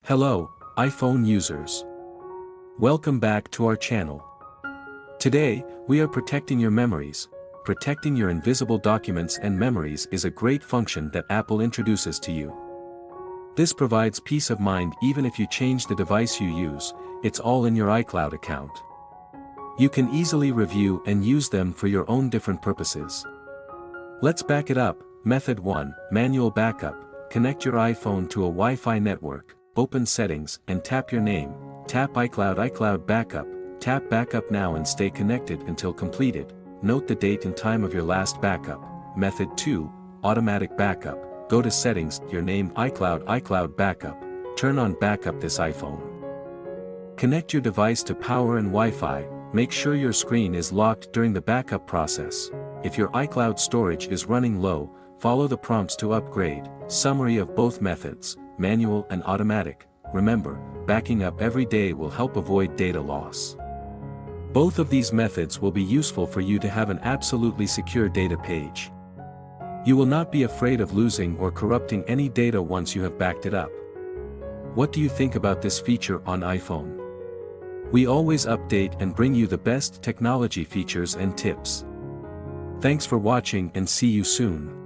Hello, iPhone users. Welcome back to our channel. Today, we are protecting your memories. Protecting your invisible documents and memories is a great function that Apple introduces to you. This provides peace of mind even if you change the device you use, it's all in your iCloud account. You can easily review and use them for your own different purposes. Let's back it up. Method 1, Manual Backup. Connect your iPhone to a Wi-Fi network. Open Settings and tap your name, tap iCloud Backup, tap Backup now and stay connected until completed. Note the date and time of your last backup. Method 2, Automatic Backup. Go to Settings, your name iCloud Backup, turn on Backup this iPhone. Connect your device to power and Wi-Fi, make sure your screen is locked during the backup process. If your iCloud storage is running low, follow the prompts to upgrade. Summary of both methods, manual and automatic. Remember, backing up every day will help avoid data loss. Both of these methods will be useful for you to have an absolutely secure data page. You will not be afraid of losing or corrupting any data once you have backed it up. What do you think about this feature on iPhone? We always update and bring you the best technology features and tips. Thanks for watching and see you soon.